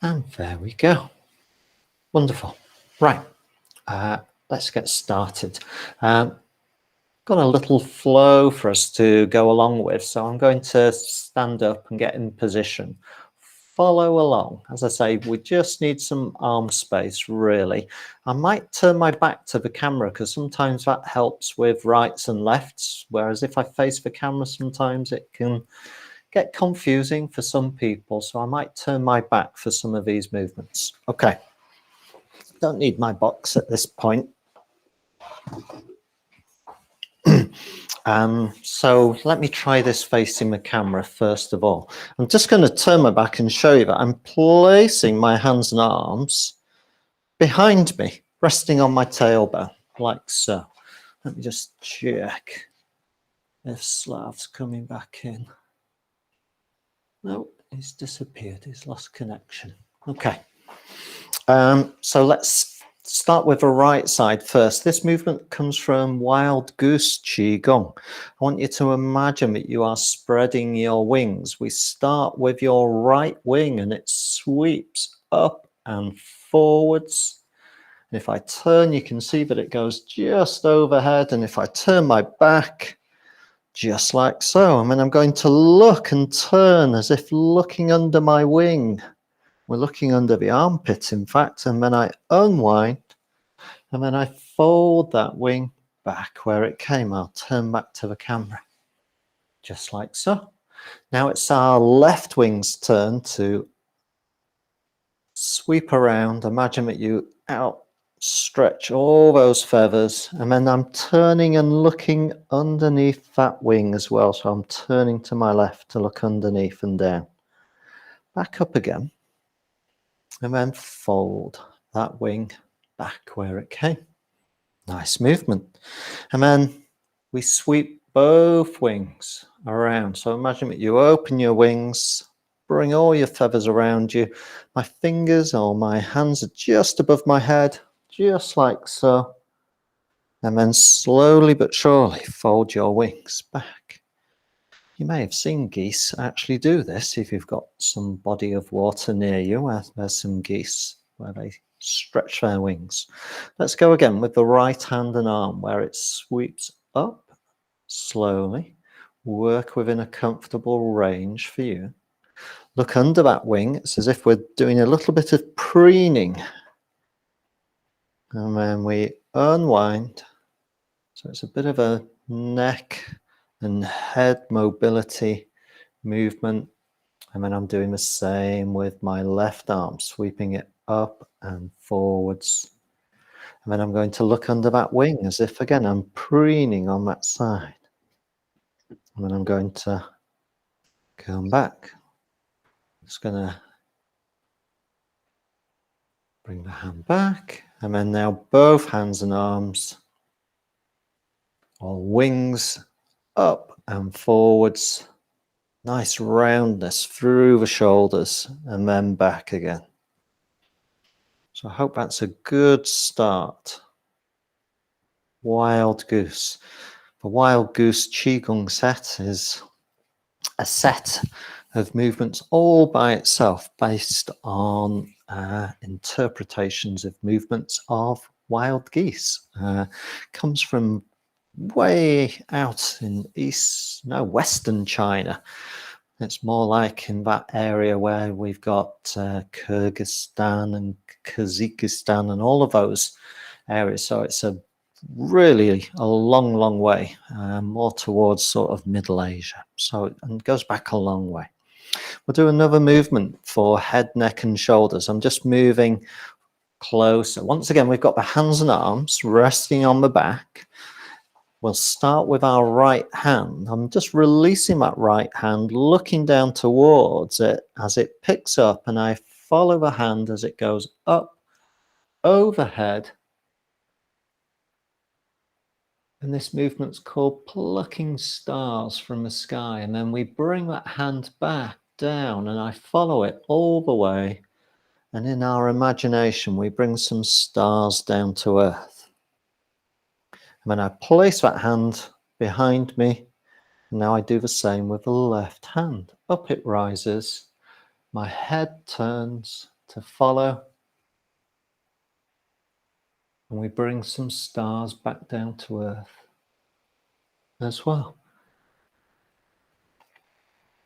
And there we go. Wonderful. Right, let's get started. Got a little flow for us to go along with, so I'm going to stand up and get in position. Follow along. As I say, we just need some arm space, really. I might turn my back to the camera because sometimes that helps with rights and lefts, whereas if I face the camera, sometimes it can get confusing for some people, so I might turn my back for some of these movements. Okay, don't need my box at this point. So let me try this facing the camera first of all. I'm just going to turn my back and show you that I'm placing my hands and arms behind me, resting on my tailbone, like so. Let me just check if Slav's coming back in. No, he's disappeared. He's lost connection. Okay. So let's start with the right side first. This movement comes from Wild Goose Qigong. I want you to imagine that you are spreading your wings. We start with your right wing and it sweeps up and forwards. And if I turn, you can see that it goes just overhead. And if I turn my back, just like so. And then I'm going to look and turn as if looking under my wing. We're looking under the armpit, in fact, and then I unwind, and then I fold that wing back where it came. I'll turn back to the camera, just like so. Now it's our left wing's turn to sweep around. Imagine that you outstretch all those feathers, and then I'm turning and looking underneath that wing as well. So I'm turning to my left to look underneath and down. Back up again. And then fold that wing back where it came. Nice movement. And then we sweep both wings around. So imagine that you open your wings, bring all your feathers around you. My fingers or my hands are just above my head, just like so. And then slowly but surely fold your wings back. You may have seen geese actually do this if you've got some body of water near you where there's some geese where they stretch their wings. Let's go again with the right hand and arm where it sweeps up slowly. Work within a comfortable range for you. Look under that wing. It's as if we're doing a little bit of preening. And then we unwind. So it's a bit of a neck and head mobility movement. And then I'm doing the same with my left arm, sweeping it up and forwards. And then I'm going to look under that wing as if, again, I'm preening on that side. And then I'm going to come back. Just going to bring the hand back. And then now both hands and arms, or wings, up and forwards. Nice roundness through the shoulders and then back again. So I hope that's a good start. Wild Goose. The Wild Goose Qigong set is a set of movements all by itself based on interpretations of movements of wild geese. Comes from way out in western China. It's more like in that area where we've got Kyrgyzstan and Kazakhstan and all of those areas. So it's really a long way, more towards sort of Middle Asia. So and goes back a long way. We'll do another movement for head, neck and shoulders. I'm just moving closer. Once again, we've got the hands and arms resting on the back. We'll start with our right hand. I'm just releasing that right hand, looking down towards it as it picks up, and I follow the hand as it goes up, overhead. And this movement's called plucking stars from the sky. And then we bring that hand back down, and I follow it all the way. And in our imagination, we bring some stars down to earth. And then I place that hand behind me. And now I do the same with the left hand. Up it rises. My head turns to follow. And we bring some stars back down to earth as well.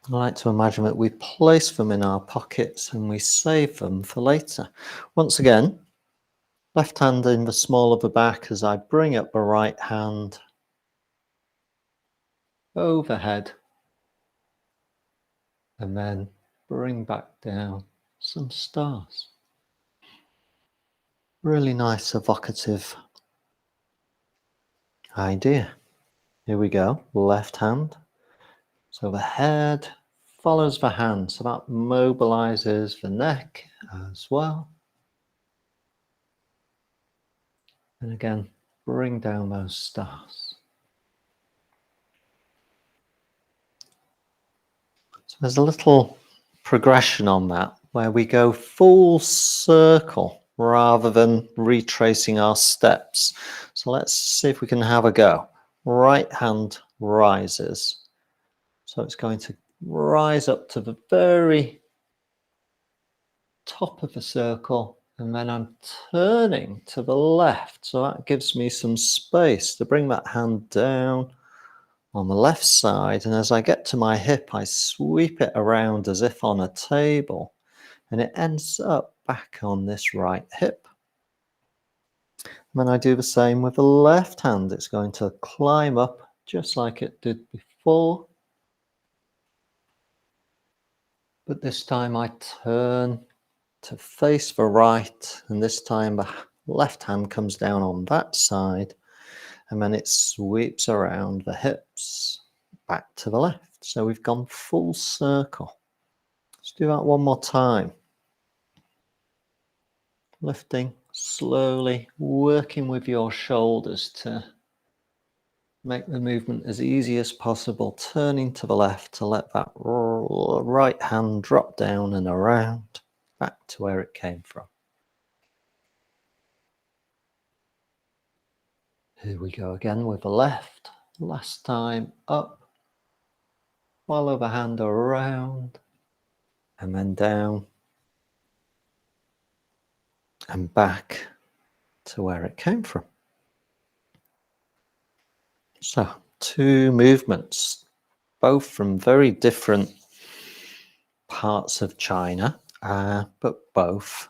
I like to imagine that we place them in our pockets and we save them for later. Once again, left hand in the small of the back as I bring up the right hand overhead and then bring back down some stars. Really nice, evocative idea. Here we go, left hand. So the head follows the hand, so that mobilizes the neck as well. And again, bring down those stars. So there's a little progression on that where we go full circle rather than retracing our steps. So let's see if we can have a go. Right hand rises. So it's going to rise up to the very top of the circle, and then I'm turning to the left. So that gives me some space to bring that hand down on the left side. And as I get to my hip, I sweep it around as if on a table, and it ends up back on this right hip. And then I do the same with the left hand. It's going to climb up just like it did before. But this time I turn to face the right, and this time the left hand comes down on that side, and then it sweeps around the hips back to the left. So we've gone full circle. Let's do that one more time. Lifting slowly, working with your shoulders to make the movement as easy as possible, turning to the left to let that right hand drop down and around back to where it came from. Here we go again with the left. Last time up, follow the hand around and then down and back to where it came from. So, two movements, both from very different parts of China, but both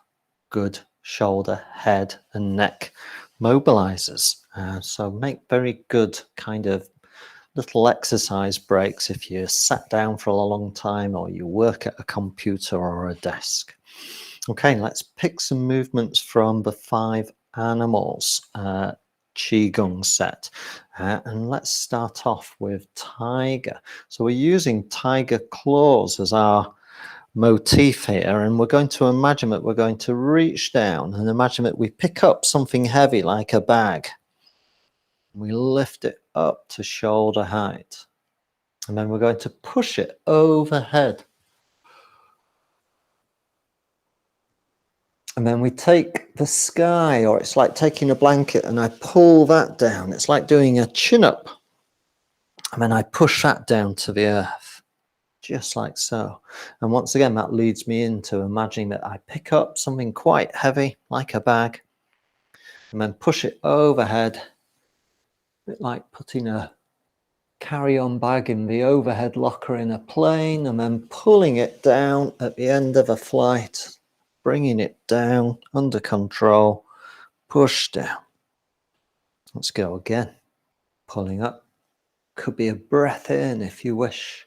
good shoulder, head and neck mobilizers. So make very good kind of little exercise breaks if you're sat down for a long time or you work at a computer or a desk. Okay, let's pick some movements from the 5 animals Qigong set. And let's start off with tiger. So we're using tiger claws as our motif here, and we're going to imagine that we're going to reach down and imagine that we pick up something heavy like a bag. We lift it up to shoulder height, and then we're going to push it overhead. And then we take the sky, or it's like taking a blanket and I pull that down. It's like doing a chin up. And then I push that down to the earth, just like so. And once again, that leads me into imagining that I pick up something quite heavy, like a bag, and then push it overhead, a bit like putting a carry-on bag in the overhead locker in a plane, and then pulling it down at the end of a flight, bringing it down under control, push down. Let's go again. Pulling up. Could be a breath in if you wish.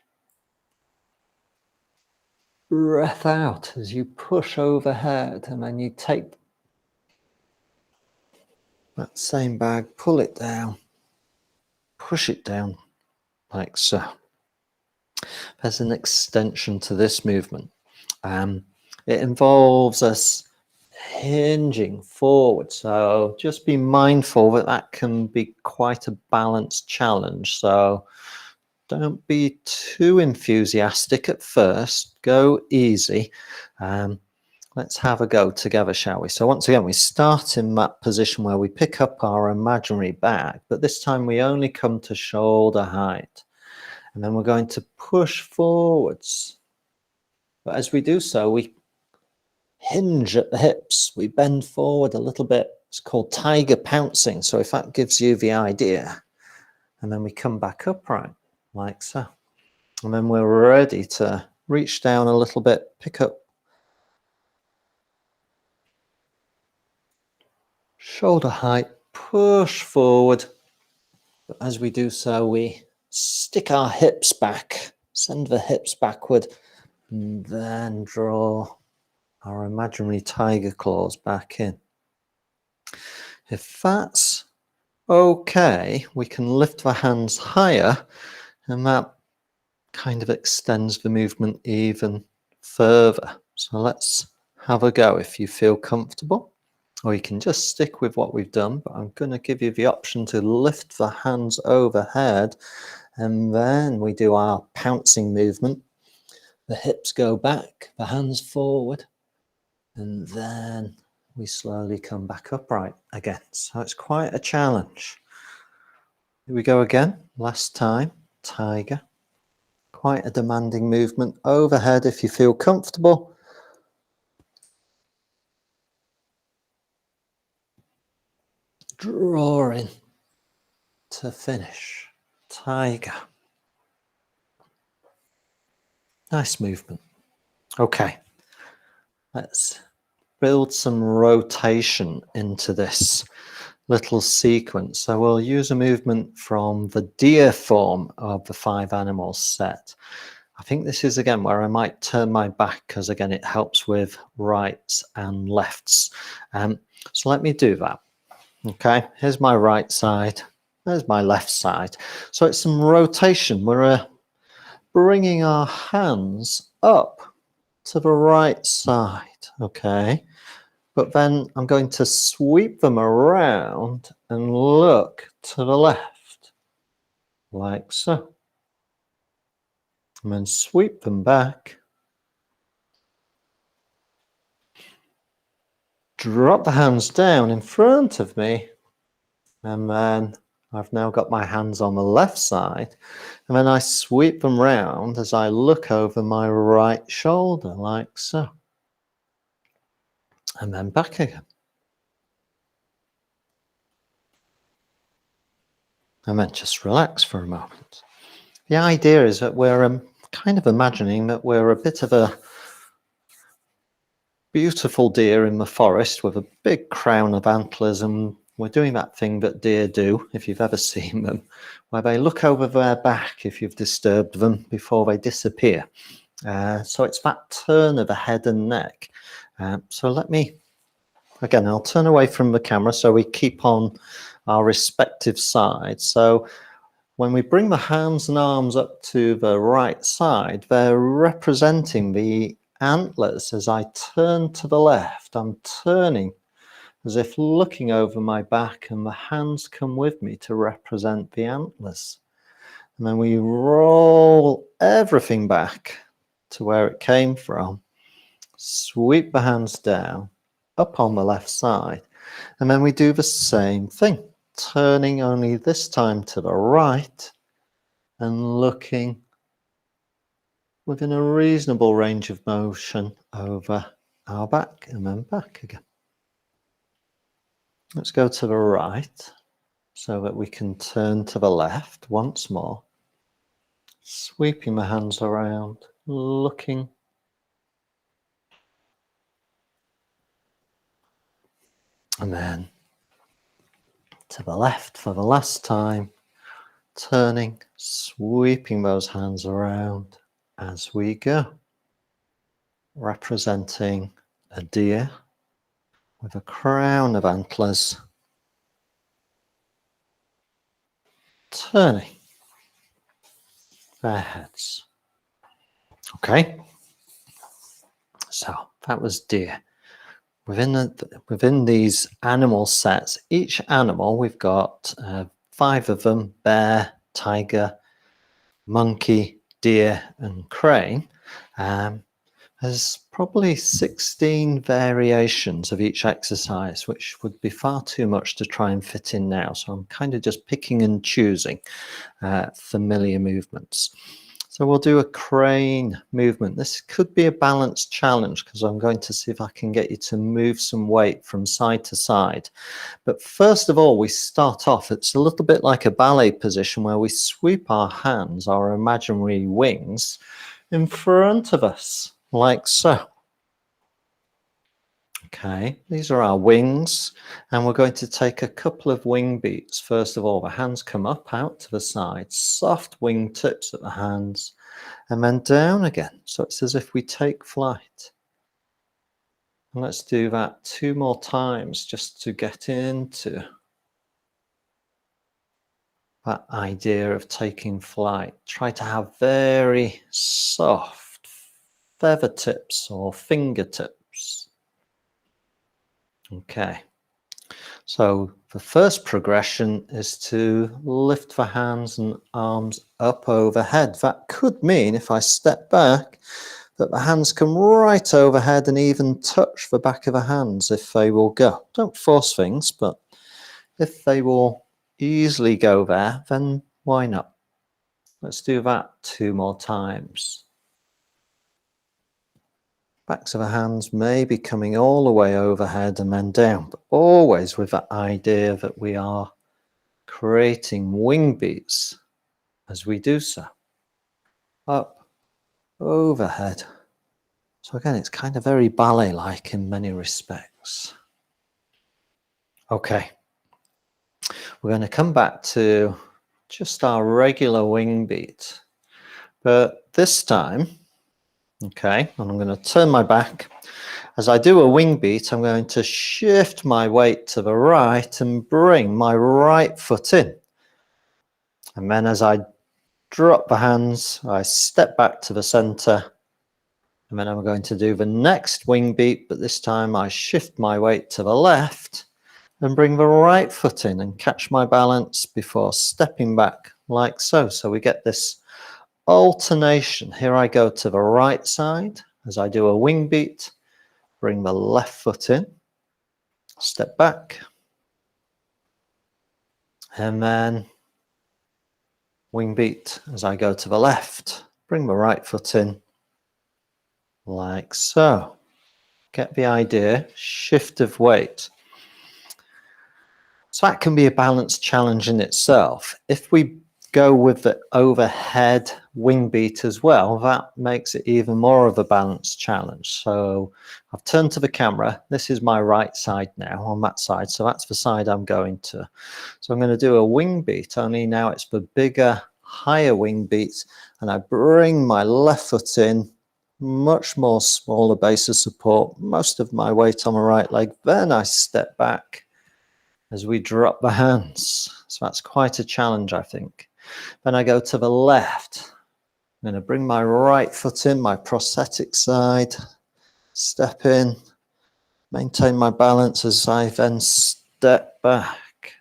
Breath out as you push overhead, and then you take that same bag, pull it down, push it down like so. There's an extension to this movement. It involves us hinging forward, so just be mindful that that can be quite a balanced challenge. So don't be too enthusiastic at first, go easy. Let's have a go together, shall we? So once again, we start in that position where we pick up our imaginary bag, but this time we only come to shoulder height, and then we're going to push forwards. But as we do so, we hinge at the hips. We bend forward a little bit. It's called tiger pouncing. So if that gives you the idea, and then we come back upright like so. And then we're ready to reach down a little bit, pick up shoulder height, push forward. But as we do so, we stick our hips back, send the hips backward, and then draw our imaginary tiger claws back in. If that's okay, we can lift the hands higher, and that kind of extends the movement even further. So let's have a go if you feel comfortable, or you can just stick with what we've done, but I'm going to give you the option to lift the hands overhead, and then we do our pouncing movement. The hips go back, the hands forward, and then we slowly come back upright again. So it's quite a challenge. Here we go again. Last time, tiger. Quite a demanding movement. Overhead if you feel comfortable. Drawing to finish. Tiger. Nice movement. Okay. Let's build some rotation into this little sequence. So we'll use a movement from the deer form of the 5 animals set. I think this is again where I might turn my back because again it helps with rights and lefts. So let me do that. Okay, here's my right side, there's my left side. So it's some rotation. We're bringing our hands up to the right side. Okay, but then I'm going to sweep them around and look to the left, like so. And then sweep them back. Drop the hands down in front of me. And then I've now got my hands on the left side. And then I sweep them round as I look over my right shoulder, like so. And then back again. And then just relax for a moment. The idea is that we're kind of imagining that we're a bit of a beautiful deer in the forest with a big crown of antlers, and we're doing that thing that deer do, if you've ever seen them, where they look over their back if you've disturbed them before they disappear. So it's that turn of the head and neck. So let me, again, I'll turn away from the camera so we keep on our respective sides. So when we bring the hands and arms up to the right side, they're representing the antlers. As I turn to the left, I'm turning as if looking over my back, and the hands come with me to represent the antlers. And then we roll everything back to where it came from, sweep the hands down, up on the left side, and then we do the same thing, turning only this time to the right and looking within a reasonable range of motion over our back, and then back again. Let's go to the right so that we can turn to the left once more, sweeping the hands around, looking, and then to the left for the last time, turning, sweeping those hands around as we go, representing a deer with a crown of antlers, turning their heads. Okay, so that was deer. Within these animal sets, each animal, we've got 5 of them: bear, tiger, monkey, deer, and crane. There's probably 16 variations of each exercise, which would be far too much to try and fit in now. So I'm kind of just picking and choosing familiar movements. So we'll do a crane movement. This could be a balance challenge because I'm going to see if I can get you to move some weight from side to side. But first of all, we start off, it's a little bit like a ballet position where we sweep our hands, our imaginary wings, in front of us, like so. Okay, these are our wings, and we're going to take a couple of wing beats. First of all, the hands come up out to the side, soft wing tips at the hands, and then down again. So it's as if we take flight. And let's do that 2 more times just to get into that idea of taking flight. Try to have very soft feather tips or fingertips. Okay. So the first progression is to lift the hands and arms up overhead. That could mean if I step back that the hands come right overhead and even touch the back of the hands if they will go. Don't force things, but if they will easily go there, then why not? Let's do that 2 more times. Backs of the hands may be coming all the way overhead and then down, but always with that idea that we are creating wing beats as we do so. Up, overhead. So again, it's kind of very ballet-like in many respects. Okay, we're going to come back to just our regular wing beat, but this time, okay, and I'm going to turn my back. As I do a wing beat, I'm going to shift my weight to the right and bring my right foot in. And then as I drop the hands, I step back to the center. And then I'm going to do the next wing beat, but this time I shift my weight to the left and bring the right foot in and catch my balance before stepping back like so. So we get this alternation. Here I go to the right side as I do a wing beat. Bring the left foot in, step back, and then wing beat as I go to the left. Bring the right foot in, like so. Get the idea, shift of weight. So that can be a balance challenge in itself. If we go with the overhead wing beat as well, that makes it even more of a balance challenge. So I've turned to the camera. This is my right side now on that side. So that's the side I'm going to. So I'm going to do a wing beat, only now it's the bigger, higher wing beat. And I bring my left foot in, much more smaller base of support, most of my weight on my right leg. Then I step back as we drop the hands. So that's quite a challenge, I think. Then I go to the left. I'm going to bring my right foot in, my prosthetic side, step in, maintain my balance as I then step back.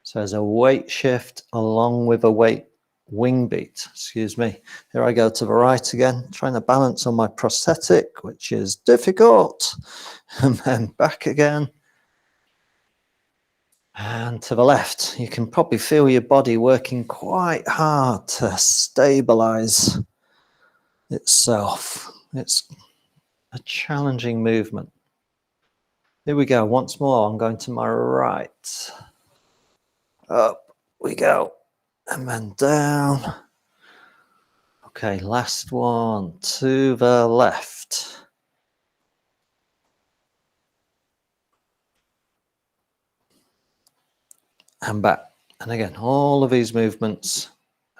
So there's a weight shift along with a weight wing beat, excuse me. Here I go to the right again, trying to balance on my prosthetic, which is difficult. And then back again. And to the left, you can probably feel your body working quite hard to stabilize itself. It's a challenging movement. Here we go. Once more, I'm going to my right. Up we go. And then down. Okay, last one. To the left. And back. And again, all of these movements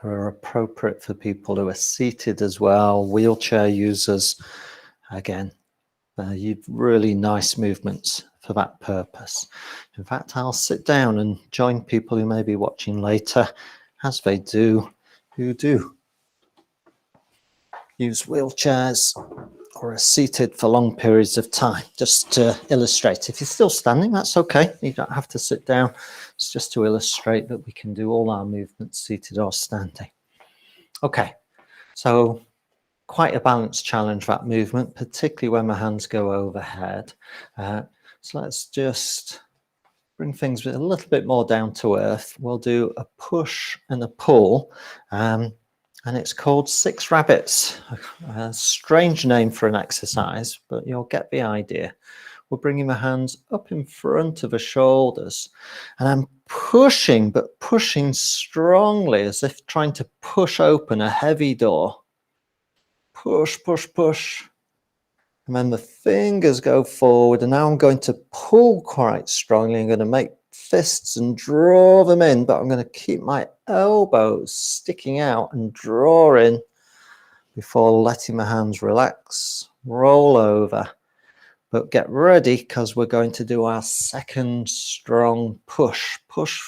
are appropriate for people who are seated as well, wheelchair users. Again, you've really nice movements for that purpose. In fact, I'll sit down and join people who may be watching later, as they do, who do use wheelchairs or are seated for long periods of time, just to illustrate. If you're still standing, that's okay. You don't have to sit down. It's just to illustrate that we can do all our movements seated or standing. Okay, so quite a balance challenge, that movement, particularly when my hands go overhead. So let's just bring things a little bit more down to earth. We'll do a push and a pull. And it's called Six Rabbits. A strange name for an exercise, but you'll get the idea. We're bringing the hands up in front of the shoulders, and I'm pushing, but pushing strongly, as if trying to push open a heavy door. Push, push, push. And then the fingers go forward, and now I'm going to pull quite strongly. I'm going to make fists and draw them in, but I'm going to keep my elbows sticking out and draw in before letting my hands relax, roll over. But get ready, because we're going to do our second strong push. Push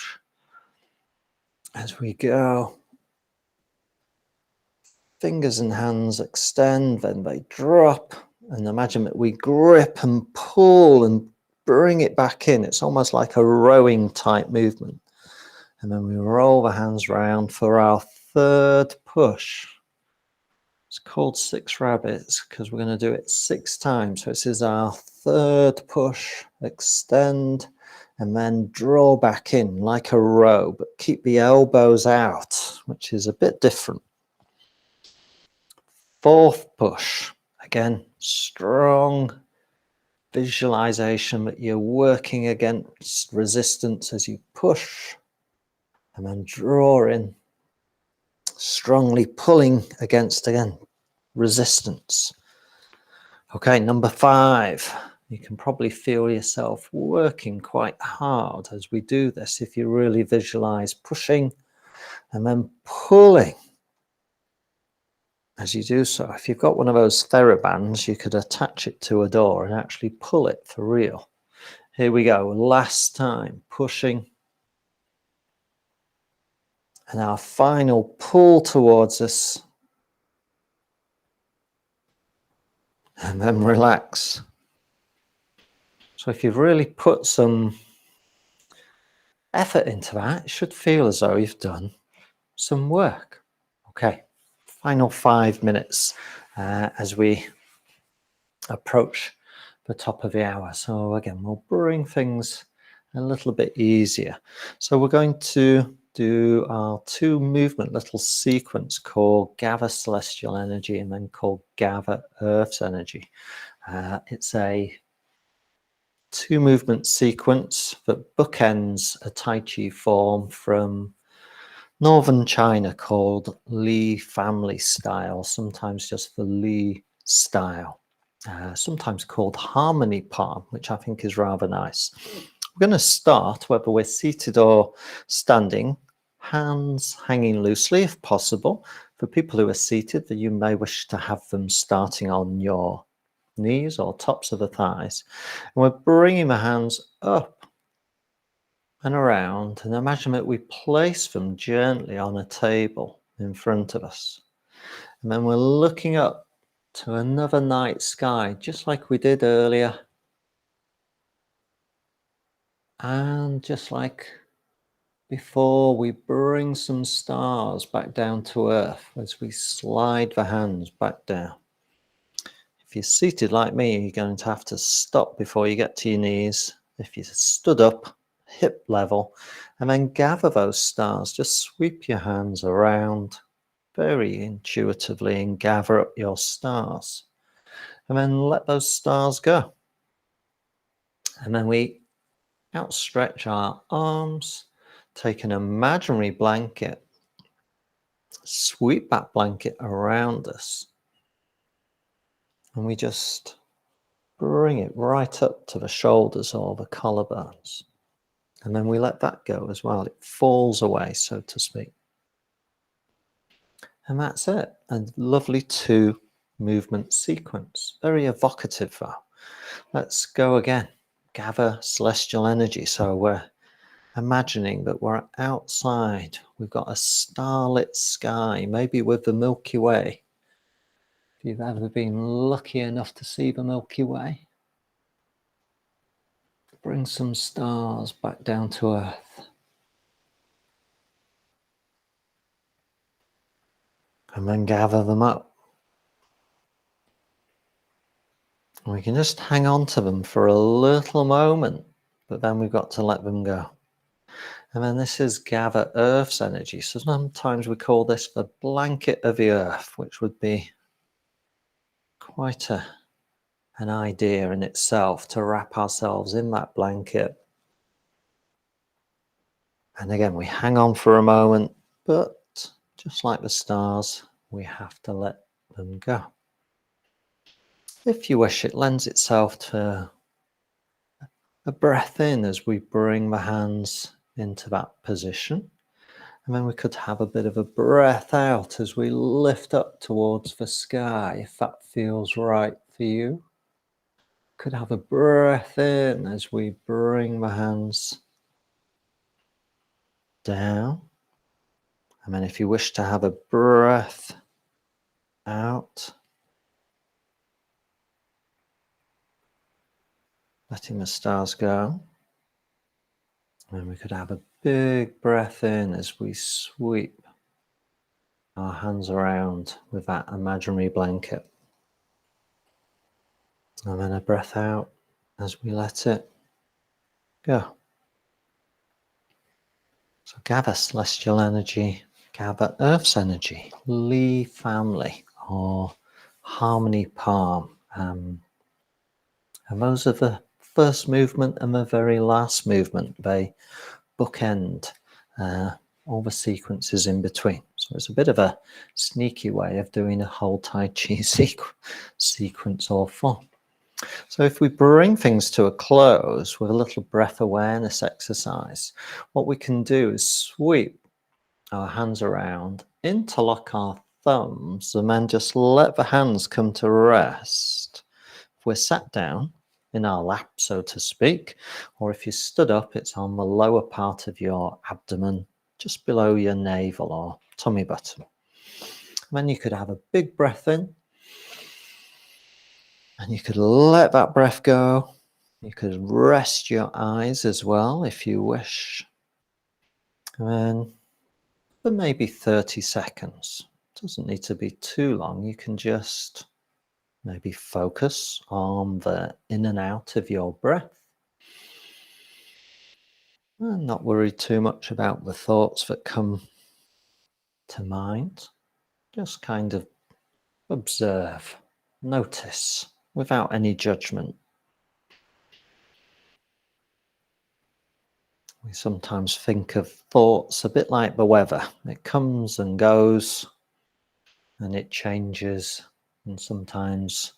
as we go. Fingers and hands extend, then they drop. And imagine that we grip and pull and bring it back in. It's almost like a rowing type movement. And then we roll the hands round for our third push. It's called Six Rabbits because we're going to do it 6 times. So this is our third push. Extend and then draw back in like a row, but keep the elbows out, which is a bit different. Fourth push. Again, strong visualization that you're working against resistance as you push, and then draw in, strongly pulling against, again, resistance. Okay, number 5. You can probably feel yourself working quite hard as we do this if you really visualize pushing and then pulling as you do so. If you've got one of those TheraBands, you could attach it to a door and actually pull it for real. Here we go, last time, pushing. And our final pull towards us. And then relax. So if you've really put some effort into that, it should feel as though you've done some work. Okay, final 5 minutes as we approach the top of the hour. So again, we'll bring things a little bit easier. So we're going to do our 2 movement little sequence called Gather Celestial Energy and then called Gather Earth's Energy. It's a 2 movement sequence that bookends a Tai Chi form from Northern China called Li family style, sometimes just the Li style. Sometimes called harmony palm, which I think is rather nice. We're going to start, whether we're seated or standing, hands hanging loosely if possible. For people who are seated, that you may wish to have them starting on your knees or tops of the thighs. And we're bringing the hands up and around, and imagine that we place them gently on a table in front of us. And then we're looking up to another night sky, just like we did earlier. And just like before, we bring some stars back down to earth as we slide the hands back down. If you're seated like me, you're going to have to stop before you get to your knees. If you stood up, hip level, and then gather those stars. Just sweep your hands around very intuitively and gather up your stars. And then let those stars go. And then we outstretch our arms, take an imaginary blanket, sweep that blanket around us, and we just bring it right up to the shoulders or the collarbones. And then we let that go as well. It falls away, so to speak. And that's it. A lovely 2 movement sequence. Very evocative though. Let's go again. Gather celestial energy. So we're imagining that we're outside. We've got a starlit sky, maybe with the Milky Way. If you've ever been lucky enough to see the Milky Way, bring some stars back down to earth. And then gather them up. And we can just hang on to them for a little moment, but then we've got to let them go. And then this is gather Earth's energy. So sometimes we call this the blanket of the Earth, which would be quite an idea in itself to wrap ourselves in that blanket. And again, we hang on for a moment, but just like the stars, we have to let them go. If you wish, it lends itself to a breath in as we bring the hands into that position. And then we could have a bit of a breath out as we lift up towards the sky, if that feels right for you. Could have a breath in as we bring the hands down. And then if you wish to have a breath out, letting the stars go. And we could have a big breath in as we sweep our hands around with that imaginary blanket. And then a breath out as we let it go. So gather celestial energy, gather Earth's energy, Lee family or harmony palm. And those are the first movement and the very last movement. They bookend all the sequences in between. So it's a bit of a sneaky way of doing a whole Tai Chi sequence or form. So if we bring things to a close with a little breath awareness exercise, what we can do is sweep our hands around, interlock our thumbs, and then just let the hands come to rest. If we're sat down in our lap, so to speak, or if you stood up, it's on the lower part of your abdomen, just below your navel or tummy button. And then you could have a big breath in, and you could let that breath go. You could rest your eyes as well if you wish. And then for maybe 30 seconds. It doesn't need to be too long. You can just maybe focus on the in and out of your breath. And not worry too much about the thoughts that come to mind. Just kind of observe, notice, without any judgment. We sometimes think of thoughts a bit like the weather. It comes and goes, and it changes. And sometimes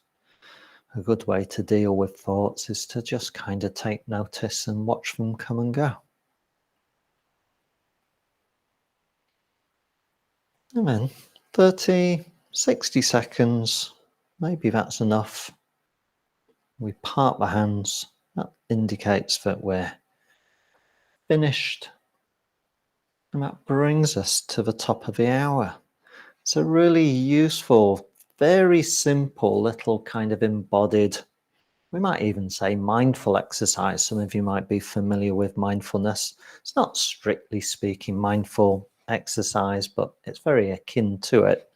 a good way to deal with thoughts is to just kind of take notice and watch them come and go. And then 30, 60 seconds, maybe that's enough. We part the hands. That indicates that we're finished. And that brings us to the top of the hour. It's a really useful, very simple little kind of embodied, we might even say mindful exercise. Some of you might be familiar with mindfulness. It's not strictly speaking mindful exercise, but it's very akin to it,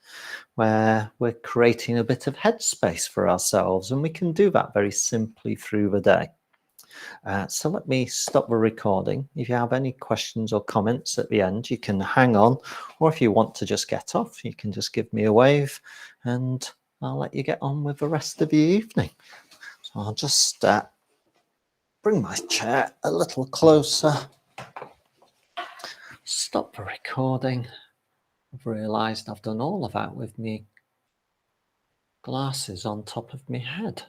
where we're creating a bit of headspace for ourselves, and we can do that very simply through the day. So let me stop the recording. If you have any questions or comments at the end, you can hang on, or if you want to just get off, you can just give me a wave and I'll let you get on with the rest of the evening. So I'll just bring my chair a little closer, stop the recording. I've realised I've done all of that with me glasses on top of my head.